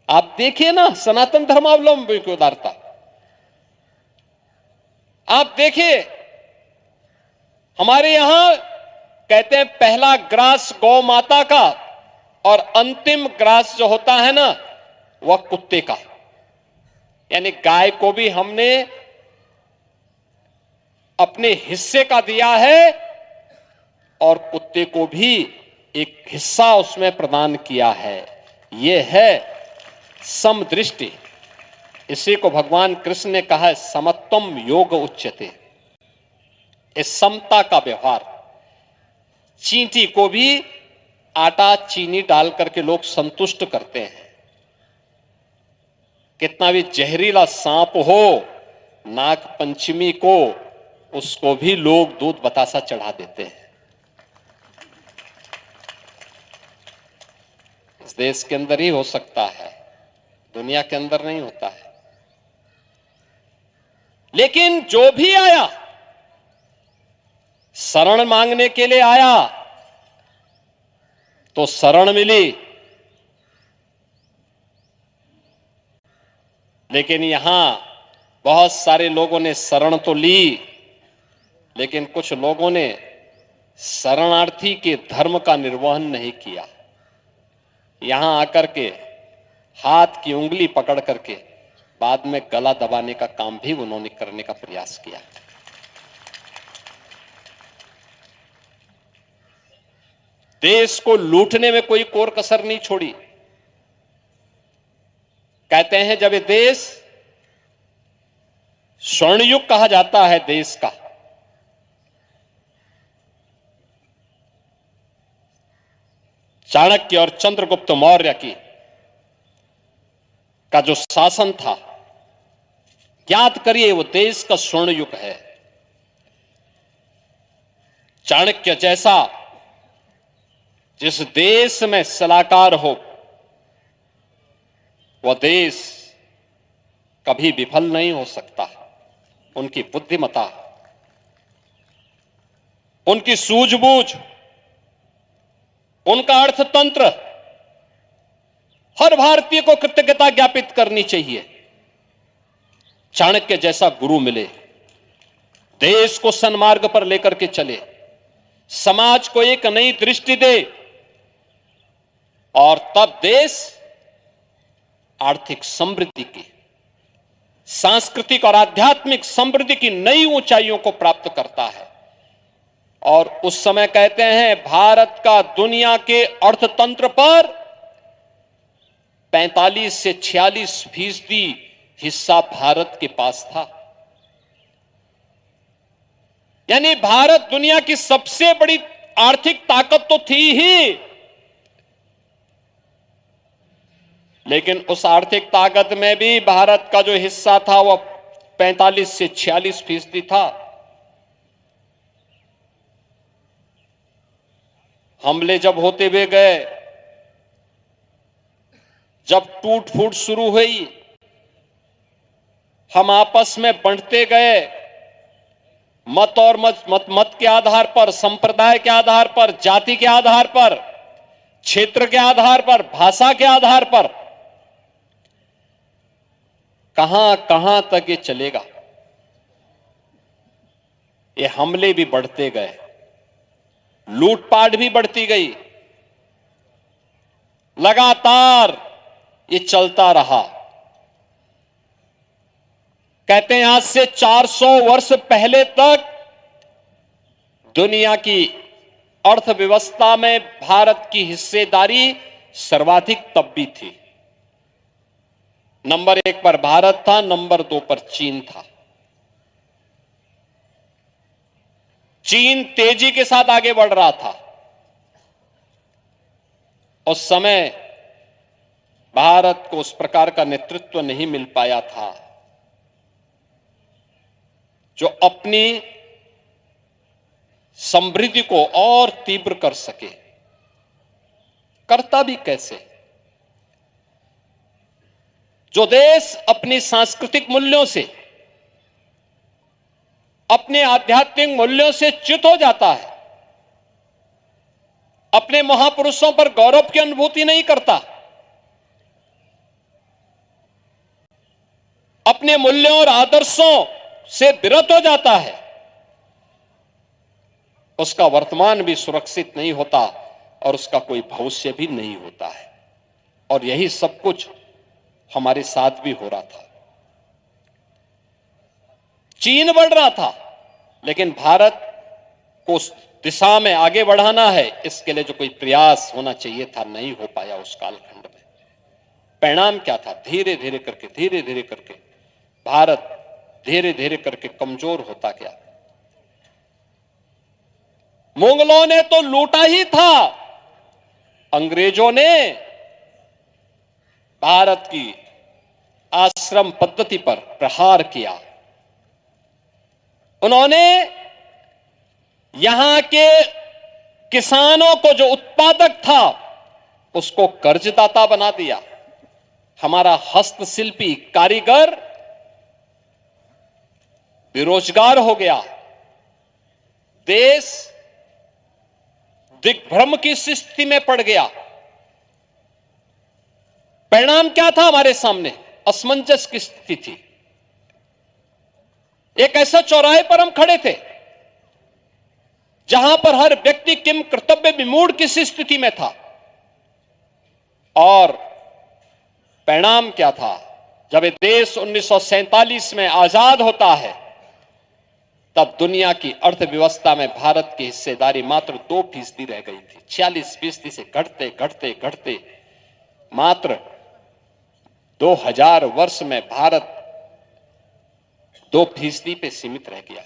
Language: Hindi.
आप देखिए ना सनातन धर्मावलंबी की उदारता, आप देखिए हमारे यहां कहते हैं पहला ग्रास गौ माता का और अंतिम ग्रास जो होता है ना वह कुत्ते का। यानी गाय को भी हमने अपने हिस्से का दिया है और कुत्ते को भी एक हिस्सा उसमें प्रदान किया है। यह है समदृष्टि। इसी को भगवान कृष्ण ने कहा है समत्वम योग उच्यते। इस समता का व्यवहार। चींटी को भी आटा चीनी डाल करके लोग संतुष्ट करते हैं। कितना भी जहरीला सांप हो, नाग पंचमी को उसको भी लोग दूध बतासा चढ़ा देते हैं। इस देश के अंदर ही हो सकता है, दुनिया के अंदर नहीं होता है। लेकिन जो भी आया शरण मांगने के लिए आया तो शरण मिली। लेकिन यहां बहुत सारे लोगों ने शरण तो ली, लेकिन कुछ लोगों ने शरणार्थी के धर्म का निर्वहन नहीं किया। यहां आकर के हाथ की उंगली पकड़ करके बाद में गला दबाने का काम भी उन्होंने करने का प्रयास किया। देश को लूटने में कोई कोर कसर नहीं छोड़ी। कहते हैं जब ये देश स्वर्णयुग कहा जाता है देश का, चाणक्य और चंद्रगुप्त मौर्य की का जो शासन था, याद करिए वो देश का स्वर्ण युग है। चाणक्य जैसा जिस देश में सलाहकार हो वह देश कभी विफल नहीं हो सकता। उनकी बुद्धिमत्ता, उनकी सूझबूझ, उनका अर्थतंत्र हर भारतीय को कृतज्ञता ज्ञापित करनी चाहिए। चाणक्य जैसा गुरु मिले, देश को सन्मार्ग पर लेकर के चले, समाज को एक नई दृष्टि दे और तब देश आर्थिक समृद्धि की, सांस्कृतिक और आध्यात्मिक समृद्धि की नई ऊंचाइयों को प्राप्त करता है। और उस समय कहते हैं भारत का दुनिया के अर्थतंत्र पर 45 से 46% हिस्सा भारत के पास था। यानी भारत दुनिया की सबसे बड़ी आर्थिक ताकत तो थी ही, लेकिन उस आर्थिक ताकत में भी भारत का जो हिस्सा था वह 45 से 46% था। हमले जब होते हुए गए, जब टूट फूट शुरू हुई, हम आपस में बंटते गए, मत और मत के आधार पर, संप्रदाय के आधार पर, जाति के आधार पर, क्षेत्र के आधार पर, भाषा के आधार पर। कहां कहां तक ये चलेगा? ये हमले भी बढ़ते गए, लूटपाट भी बढ़ती गई, लगातार ये चलता रहा। कहते हैं आज से 400 वर्ष पहले तक दुनिया की अर्थव्यवस्था में भारत की हिस्सेदारी सर्वाधिक तब भी थी। नंबर 1 पर भारत था, नंबर 2 पर चीन था। चीन तेजी के साथ आगे बढ़ रहा था। उस समय भारत को उस प्रकार का नेतृत्व नहीं मिल पाया था जो अपनी समृद्धि को और तीव्र कर सके। करता भी कैसे? जो देश अपनी सांस्कृतिक मूल्यों से, अपने आध्यात्मिक मूल्यों से च्युत हो जाता है, अपने महापुरुषों पर गौरव की अनुभूति नहीं करता, अपने मूल्यों और आदर्शों से विरत हो जाता है, उसका वर्तमान भी सुरक्षित नहीं होता और उसका कोई भविष्य भी नहीं होता है। और यही सब कुछ हमारे साथ भी हो रहा था। चीन बढ़ रहा था, लेकिन भारत को उस दिशा में आगे बढ़ाना है, इसके लिए जो कोई प्रयास होना चाहिए था, नहीं हो पाया उस कालखंड में। परिणाम क्या था? धीरे धीरे करके भारत धीरे धीरे करके कमजोर होता गया। मुगलों ने तो लूटा ही था, अंग्रेजों ने भारत की आश्रम पद्धति पर प्रहार किया। उन्होंने यहां के किसानों को, जो उत्पादक था, उसको कर्जदाता बना दिया। हमारा हस्तशिल्पी कारीगर बेरोजगार हो गया। देश दिग्भ्रम की स्थिति में पड़ गया। परिणाम क्या था हमारे सामने? असमंजस की स्थिति थी। एक ऐसा चौराहे पर हम खड़े थे जहां पर हर व्यक्ति किम कर्तव्य विमूढ़ की स्थिति में था। और परिणाम क्या था? जब ये देश 1947 में आजाद होता है, तब दुनिया की अर्थव्यवस्था में भारत की हिस्सेदारी मात्र 2% रह गई थी। 46% से घटते घटते घटते मात्र 2000 वर्ष में भारत 2% पे सीमित रह गया।